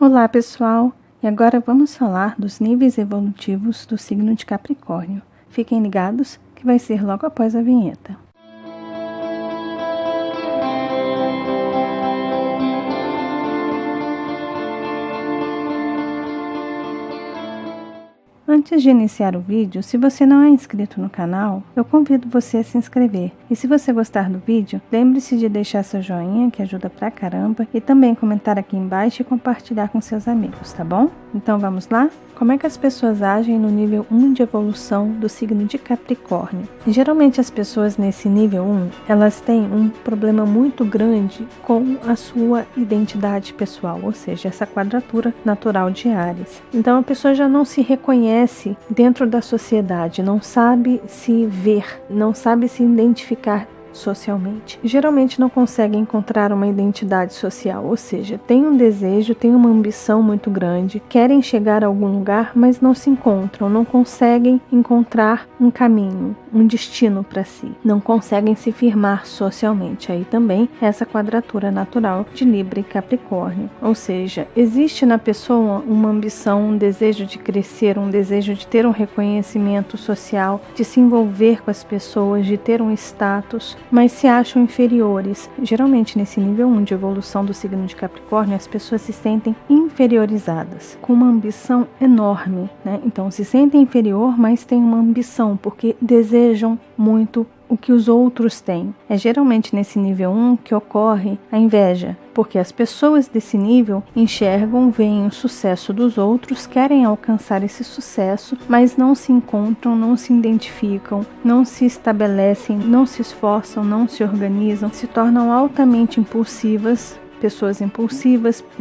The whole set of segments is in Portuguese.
Olá pessoal, e agora vamos falar dos níveis evolutivos do signo de Capricórnio. Fiquem ligados que vai ser logo após a vinheta. Antes de iniciar o vídeo, se você não é inscrito no canal, eu convido você a se inscrever. E se você gostar do vídeo, lembre-se de deixar seu joinha, que ajuda pra caramba, e também comentar aqui embaixo e compartilhar com seus amigos, tá bom? Então vamos lá? Como é que as pessoas agem no nível 1 de evolução do signo de Capricórnio? Geralmente as pessoas nesse nível 1, elas têm um problema muito grande com a sua identidade pessoal, ou seja, essa quadratura natural de Áries. Então a pessoa já não se reconhece dentro da sociedade, não sabe se ver, não sabe se identificar socialmente. Geralmente não conseguem encontrar uma identidade social, ou seja, tem um desejo, tem uma ambição muito grande, querem chegar a algum lugar, mas não se encontram, não conseguem encontrar um caminho, um destino para si, não conseguem se firmar socialmente. Aí também essa quadratura natural de Libra e Capricórnio, ou seja, existe na pessoa uma ambição, um desejo de crescer, um desejo de ter um reconhecimento social, de se envolver com as pessoas, de ter um status, mas se acham inferiores. Geralmente nesse nível 1 de evolução do signo de Capricórnio, as pessoas se sentem inferiorizadas, com uma ambição enorme, né? Então se sentem inferior, mas têm uma ambição, porque desejam muito o que os outros têm. É geralmente nesse nível 1 que ocorre a inveja, porque as pessoas desse nível enxergam, veem o sucesso dos outros, querem alcançar esse sucesso, mas não se encontram, não se identificam, não se estabelecem, não se esforçam, não se organizam, se tornam altamente impulsivas,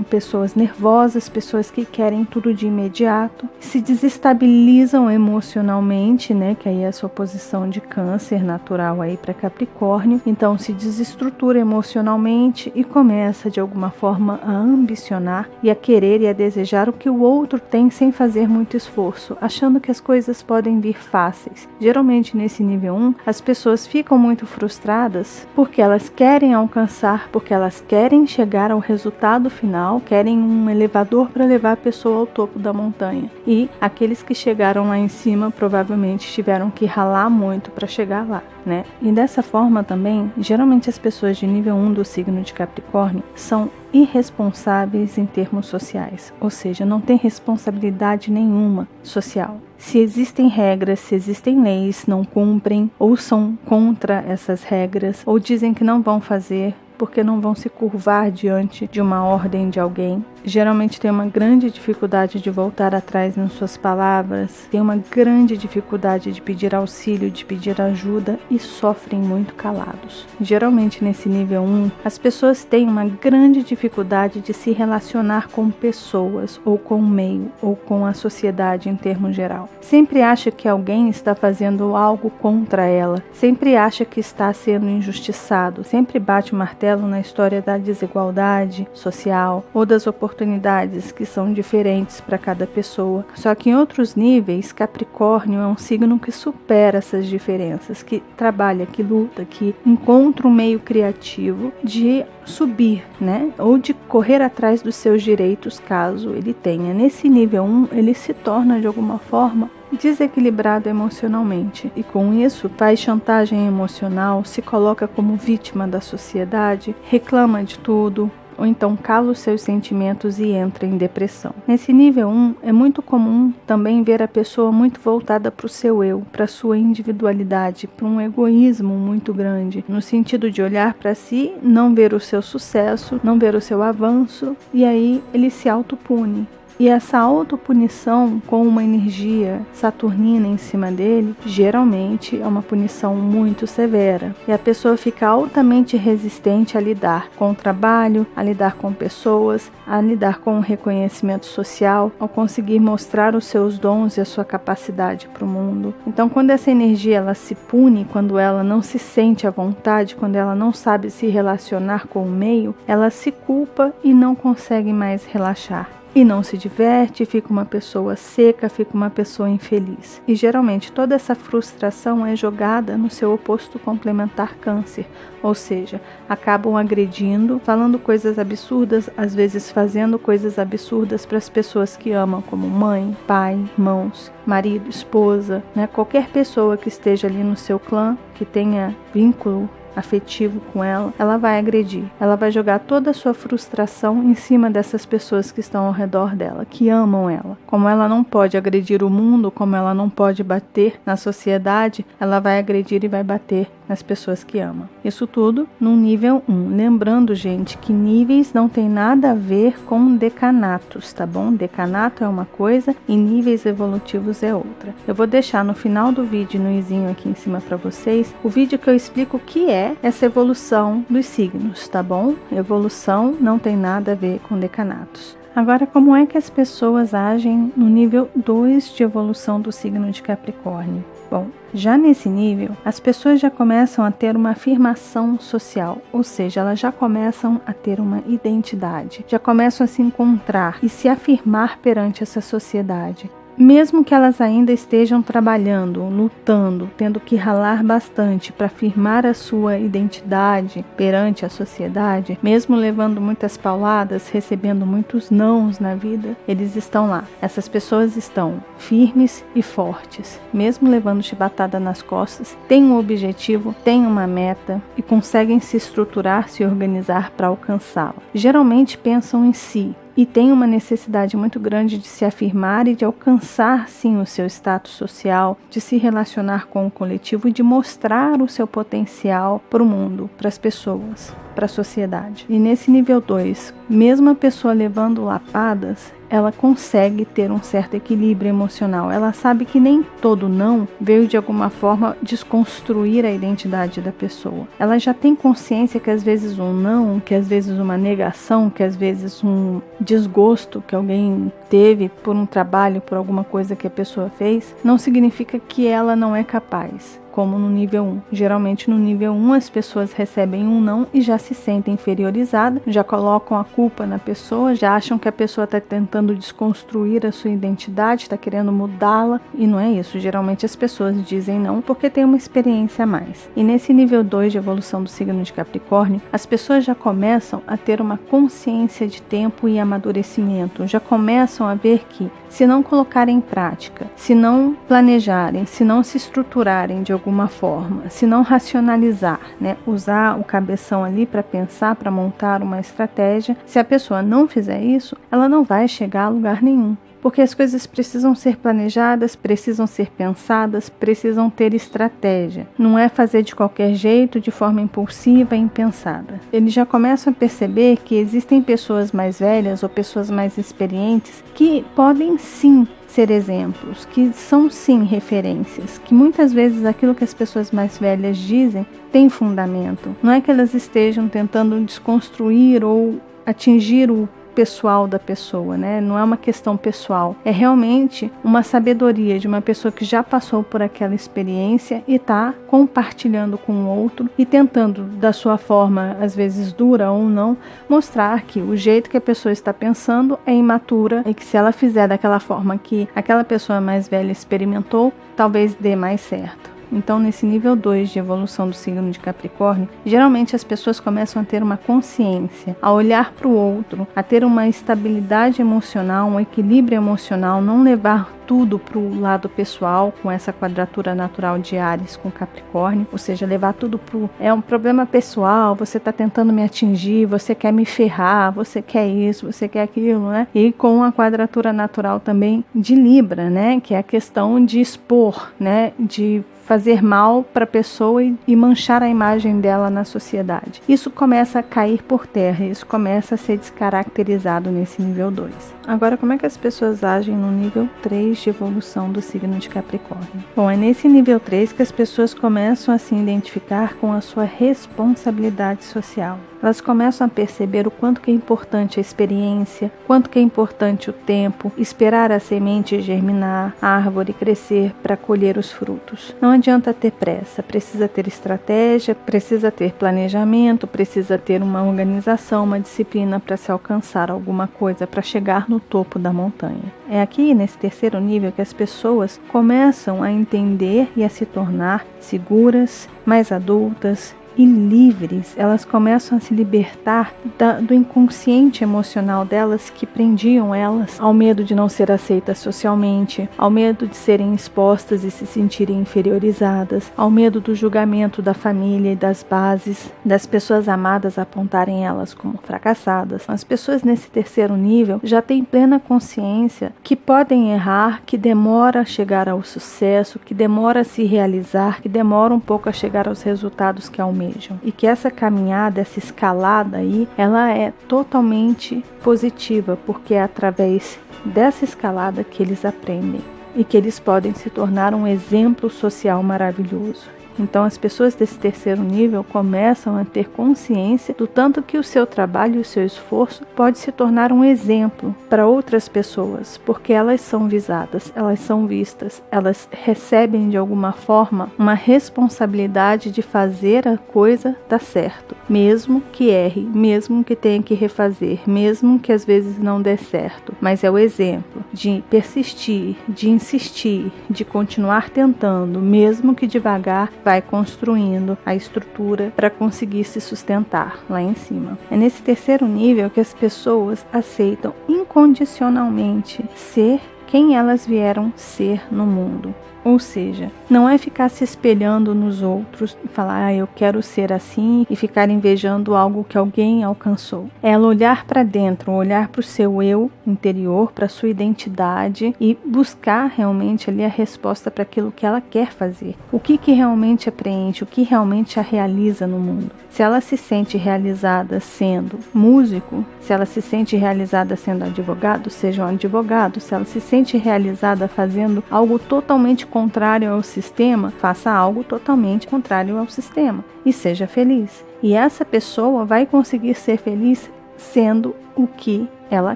pessoas nervosas, pessoas que querem tudo de imediato, se desestabilizam emocionalmente, né, que aí é a sua posição de Câncer natural aí para Capricórnio, então se desestrutura emocionalmente e começa de alguma forma a ambicionar e a querer e a desejar o que o outro tem sem fazer muito esforço, achando que as coisas podem vir fáceis. Geralmente nesse nível 1, as pessoas ficam muito frustradas porque elas querem alcançar, porque elas querem chegar ao resultado final, querem um elevador para levar a pessoa ao topo da montanha. E aqueles que chegaram lá em cima provavelmente tiveram que ralar muito para chegar lá, né? E dessa forma também, geralmente as pessoas de nível 1 do signo de Capricórnio são irresponsáveis em termos sociais, ou seja, não tem responsabilidade nenhuma social. Se existem regras, se existem leis, não cumprem, ou são contra essas regras, ou dizem que não vão fazer, porque não vão se curvar diante de uma ordem de alguém. Geralmente tem uma grande dificuldade de voltar atrás nas suas palavras, tem uma grande dificuldade de pedir auxílio, de pedir ajuda e sofrem muito calados. Geralmente nesse nível 1, as pessoas têm uma grande dificuldade de se relacionar com pessoas, ou com o meio, ou com a sociedade em termos geral. Sempre acha que alguém está fazendo algo contra ela, sempre acha que está sendo injustiçado, sempre bate o martelo na história da desigualdade social ou das oportunidades que são diferentes para cada pessoa. Só que em outros níveis, Capricórnio é um signo que supera essas diferenças, que trabalha, que luta, que encontra um meio criativo de subir, né? Ou de correr atrás dos seus direitos, caso ele tenha. Nesse nível 1, ele se torna de alguma forma desequilibrado emocionalmente e com isso faz chantagem emocional, se coloca como vítima da sociedade, reclama de tudo, ou então cala os seus sentimentos e entra em depressão. Nesse nível 1, é muito comum também ver a pessoa muito voltada para o seu eu, para a sua individualidade, para um egoísmo muito grande, no sentido de olhar para si, não ver o seu sucesso, não ver o seu avanço, e aí ele se autopune. E essa autopunição com uma energia saturnina em cima dele, geralmente é uma punição muito severa. E a pessoa fica altamente resistente a lidar com o trabalho, a lidar com pessoas, a lidar com o reconhecimento social, ao conseguir mostrar os seus dons e a sua capacidade para o mundo. Então, quando essa energia ela se pune, quando ela não se sente à vontade, quando ela não sabe se relacionar com o meio, ela se culpa e não consegue mais relaxar. e não se diverte, fica uma pessoa seca, fica uma pessoa infeliz. E geralmente toda essa frustração é jogada no seu oposto complementar Câncer, ou seja, acabam agredindo, falando coisas absurdas, às vezes fazendo coisas absurdas para as pessoas que amam, como mãe, pai, irmãos, marido, esposa, né? Qualquer pessoa que esteja ali no seu clã, que tenha vínculo afetivo com ela, ela vai agredir. Ela vai jogar toda a sua frustração em cima dessas pessoas que estão ao redor dela, que amam ela. Como ela não pode agredir o mundo, como ela não pode bater na sociedade, ela vai agredir e vai bater nas pessoas que amam. Isso tudo no nível 1. Lembrando, gente, que níveis não tem nada a ver com decanatos, tá bom? Decanato é uma coisa e níveis evolutivos é outra. Eu vou deixar no final do vídeo, no izinho aqui em cima para vocês, o vídeo que eu explico o que é essa evolução dos signos, tá bom? Evolução não tem nada a ver com decanatos. Agora, como é que as pessoas agem no nível 2 de evolução do signo de Capricórnio? Bom, já nesse nível, as pessoas já começam a ter uma afirmação social, ou seja, elas já começam a ter uma identidade, já começam a se encontrar e se afirmar perante essa sociedade. Mesmo que elas ainda estejam trabalhando, lutando, tendo que ralar bastante para firmar a sua identidade perante a sociedade, mesmo levando muitas pauladas, recebendo muitos nãos na vida, eles estão lá. Essas pessoas estão firmes e fortes, mesmo levando chibatada nas costas, têm um objetivo, têm uma meta e conseguem se estruturar, se organizar para alcançá-la. Geralmente pensam em si, e tem uma necessidade muito grande de se afirmar e de alcançar, sim, o seu status social, de se relacionar com o coletivo e de mostrar o seu potencial para o mundo, para as pessoas, para a sociedade. E nesse nível 2, mesmo a pessoa levando lapadas, ela consegue ter um certo equilíbrio emocional. Ela sabe que nem todo não veio de alguma forma desconstruir a identidade da pessoa. Ela já tem consciência que às vezes um não, que às vezes uma negação, que às vezes um desgosto que alguém teve por um trabalho, por alguma coisa que a pessoa fez, não significa que ela não é capaz. Como no nível 1. Geralmente no nível 1 as pessoas recebem um não e já se sentem inferiorizadas, já colocam a culpa na pessoa, já acham que a pessoa está tentando desconstruir a sua identidade, está querendo mudá-la, e não é isso. Geralmente as pessoas dizem não porque tem uma experiência a mais. E nesse nível 2 de evolução do signo de Capricórnio, as pessoas já começam a ter uma consciência de tempo e amadurecimento, já começam a ver que se não colocarem em prática, se não planejarem, se não se estruturarem de alguma forma, se não racionalizar, né, usar o cabeção ali para pensar, para montar uma estratégia, se a pessoa não fizer isso, ela não vai chegar a lugar nenhum. Porque as coisas precisam ser planejadas, precisam ser pensadas, precisam ter estratégia. Não é fazer de qualquer jeito, de forma impulsiva e impensada. Eles já começam a perceber que existem pessoas mais velhas ou pessoas mais experientes que podem sim ser exemplos, que são sim referências, que muitas vezes aquilo que as pessoas mais velhas dizem tem fundamento. Não é que elas estejam tentando desconstruir ou atingir o pessoal da pessoa, né? Não é uma questão pessoal, é realmente uma sabedoria de uma pessoa que já passou por aquela experiência e está compartilhando com o outro e tentando, da sua forma, às vezes dura ou não, mostrar que o jeito que a pessoa está pensando é imatura e que se ela fizer daquela forma que aquela pessoa mais velha experimentou, talvez dê mais certo. Então, nesse nível 2 de evolução do signo de Capricórnio, geralmente as pessoas começam a ter uma consciência, a olhar para o outro, a ter uma estabilidade emocional, um equilíbrio emocional, não levar tudo para o lado pessoal, com essa quadratura natural de Áries com Capricórnio, ou seja, levar tudo é um problema pessoal, você está tentando me atingir, você quer me ferrar, você quer isso, você quer aquilo, né? E com a quadratura natural também de Libra, né? Que é a questão de expor, né? De fazer mal para a pessoa e manchar a imagem dela na sociedade. Isso começa a cair por terra, isso começa a ser descaracterizado nesse nível 2. Agora, como é que as pessoas agem no nível 3 de evolução do signo de Capricórnio? Bom, é nesse nível 3 que as pessoas começam a se identificar com a sua responsabilidade social. elas começam a perceber o quanto que é importante a experiência, quanto que é importante o tempo, esperar a semente germinar, a árvore crescer para colher os frutos. Não adianta ter pressa, precisa ter estratégia, precisa ter planejamento, precisa ter uma organização, uma disciplina para se alcançar alguma coisa, para chegar no topo da montanha. É aqui, nesse terceiro nível, que as pessoas começam a entender e a se tornar seguras, mais adultas e livres. Elas começam a se libertar do inconsciente emocional delas que prendiam elas ao medo de não ser aceitas socialmente, ao medo de serem expostas e se sentirem inferiorizadas, ao medo do julgamento da família e das bases, das pessoas amadas apontarem elas como fracassadas. As pessoas nesse terceiro nível já têm plena consciência que podem errar, que demora a chegar ao sucesso, que demora a se realizar, que demora um pouco a chegar aos resultados que almejam. E que essa caminhada, essa escalada aí, ela é totalmente positiva, porque é através dessa escalada que eles aprendem e que eles podem se tornar um exemplo social maravilhoso. Então as pessoas desse terceiro nível começam a ter consciência do tanto que o seu trabalho e o seu esforço pode se tornar um exemplo para outras pessoas, porque elas são visadas, elas são vistas, elas recebem de alguma forma uma responsabilidade de fazer a coisa dar certo, mesmo que erre, mesmo que tenha que refazer, mesmo que às vezes não dê certo, mas é o exemplo de persistir, de insistir, de continuar tentando, mesmo que devagar, vai construindo a estrutura para conseguir se sustentar lá em cima. É nesse terceiro nível que as pessoas aceitam incondicionalmente ser quem elas vieram ser no mundo. Ou seja, não é ficar se espelhando nos outros e falar, eu quero ser assim e ficar invejando algo que alguém alcançou. É ela olhar para dentro, olhar para o seu eu interior, para a sua identidade e buscar realmente ali a resposta para aquilo que ela quer fazer. O que realmente a preenche, o que realmente a realiza no mundo. Se ela se sente realizada sendo músico, se ela se sente realizada sendo advogado, seja um advogado. Se ela se sente realizada fazendo algo totalmente contrário ao sistema, faça algo totalmente contrário ao sistema e seja feliz. E essa pessoa vai conseguir ser feliz sendo o que ela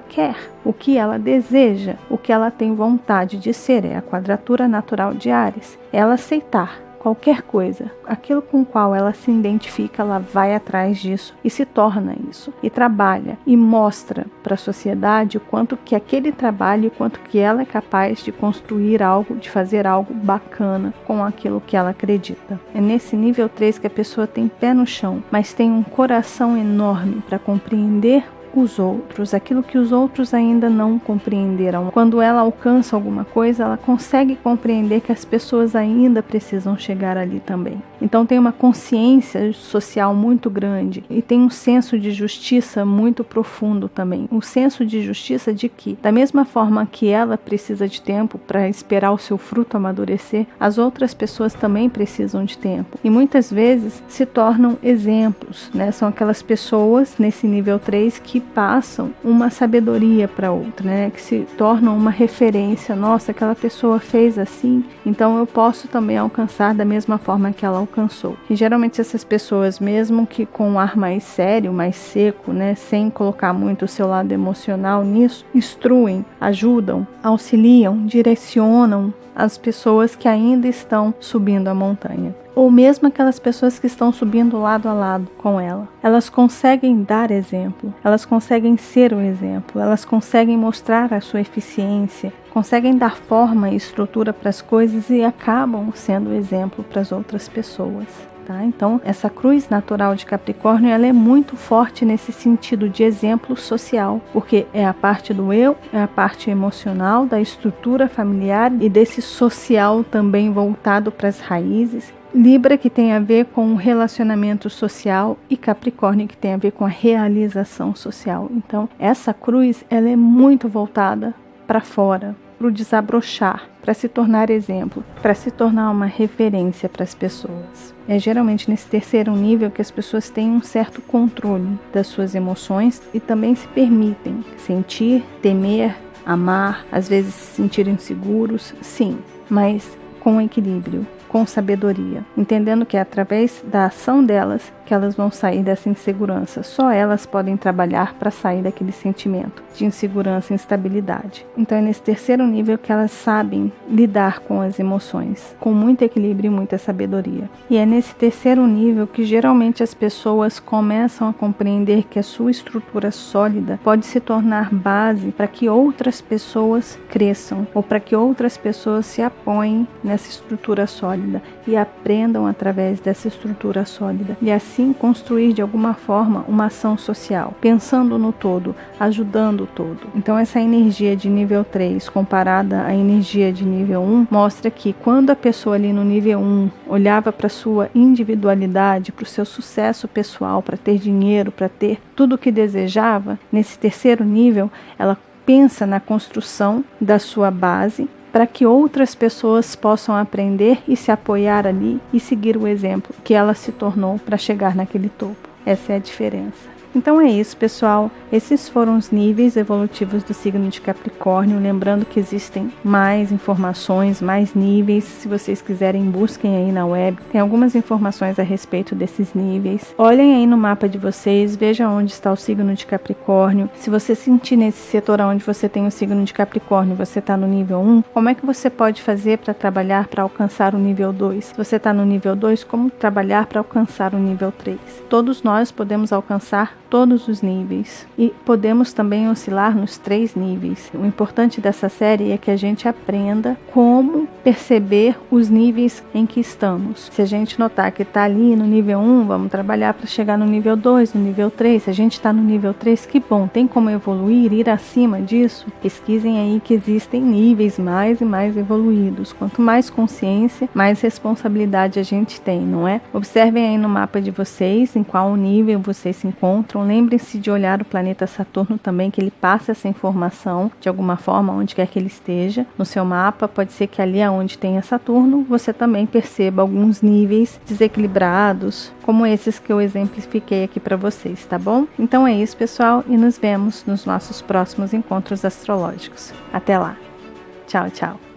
quer, o que ela deseja, o que ela tem vontade de ser. É a quadratura natural de Áries. Ela aceitar qualquer coisa, aquilo com o qual ela se identifica, ela vai atrás disso e se torna isso. E trabalha e mostra para a sociedade o quanto que aquele trabalho, o quanto que ela é capaz de construir algo, de fazer algo bacana com aquilo que ela acredita. É nesse nível 3 que a pessoa tem pé no chão, mas tem um coração enorme para compreender os outros, aquilo que os outros ainda não compreenderam. Quando ela alcança alguma coisa, ela consegue compreender que as pessoas ainda precisam chegar ali também. Então tem uma consciência social muito grande e tem um senso de justiça muito profundo também. Um senso de justiça de que, da mesma forma que ela precisa de tempo para esperar o seu fruto amadurecer, as outras pessoas também precisam de tempo. E muitas vezes se tornam exemplos, né? São aquelas pessoas nesse nível 3 que passam uma sabedoria para outra, né? Que se tornam uma referência. Nossa, aquela pessoa fez assim, então eu posso também alcançar da mesma forma que ela alcançou. E geralmente essas pessoas, mesmo que com um ar mais sério, mais seco, né? Sem colocar muito o seu lado emocional nisso, instruem, ajudam, auxiliam, direcionam as pessoas que ainda estão subindo a montanha. Ou mesmo aquelas pessoas que estão subindo lado a lado com ela. Elas conseguem dar exemplo, elas conseguem ser o exemplo, elas conseguem mostrar a sua eficiência, conseguem dar forma e estrutura para as coisas e acabam sendo exemplo para as outras pessoas. Tá? Então, essa cruz natural de Capricórnio, ela é muito forte nesse sentido de exemplo social, porque é a parte do eu, é a parte emocional, da estrutura familiar e desse social também voltado para as raízes. Libra, que tem a ver com o relacionamento social, e Capricórnio, que tem a ver com a realização social. Então, essa cruz, ela é muito voltada para fora, para o desabrochar, para se tornar exemplo, para se tornar uma referência para as pessoas. É geralmente nesse terceiro nível que as pessoas têm um certo controle das suas emoções e também se permitem sentir, temer, amar, às vezes se sentir inseguros, sim, mas com equilíbrio, com sabedoria, entendendo que é através da ação delas que elas vão sair dessa insegurança. Só elas podem trabalhar para sair daquele sentimento de insegurança e instabilidade. Então é nesse terceiro nível que elas sabem lidar com as emoções, com muito equilíbrio e muita sabedoria. E é nesse terceiro nível que geralmente as pessoas começam a compreender que a sua estrutura sólida pode se tornar base para que outras pessoas cresçam, ou para que outras pessoas se apoiem nessa estrutura sólida e aprendam através dessa estrutura sólida, e assim construir de alguma forma uma ação social, pensando no todo, ajudando o todo. Então essa energia de nível 3 comparada à energia de nível 1 mostra que quando a pessoa ali no nível 1 olhava para sua individualidade, para o seu sucesso pessoal, para ter dinheiro, para ter tudo o que desejava, nesse terceiro nível ela pensa na construção da sua base para que outras pessoas possam aprender e se apoiar ali e seguir o exemplo que ela se tornou para chegar naquele topo. Essa é a diferença. Então é isso, pessoal. Esses foram os níveis evolutivos do signo de Capricórnio. Lembrando que existem mais informações, mais níveis. Se vocês quiserem, busquem aí na web. Tem algumas informações a respeito desses níveis. Olhem aí no mapa de vocês, vejam onde está o signo de Capricórnio. Se você sentir nesse setor onde você tem o signo de Capricórnio, você está no nível 1, como é que você pode fazer para trabalhar para alcançar o nível 2? Se você está no nível 2, como trabalhar para alcançar o nível 3? Todos nós podemos alcançar todos os níveis e podemos também oscilar nos 3 níveis. O importante dessa série é que a gente aprenda como perceber os níveis em que estamos. Se a gente notar que está ali no nível 1, vamos trabalhar para chegar no nível 2, no nível 3. Se a gente está no nível 3, que bom, tem como evoluir, ir acima disso? Pesquisem aí que existem níveis mais e mais evoluídos. Quanto mais consciência, mais responsabilidade a gente tem, não é? Observem aí no mapa de vocês em qual nível vocês se encontram. Lembrem-se de olhar o planeta Saturno também, que ele passa essa informação de alguma forma, onde quer que ele esteja. No seu mapa, pode ser que ali onde tenha Saturno, você também perceba alguns níveis desequilibrados, como esses que eu exemplifiquei aqui para vocês, tá bom? Então é isso, pessoal, e nos vemos nos nossos próximos encontros astrológicos. Até lá. Tchau, tchau.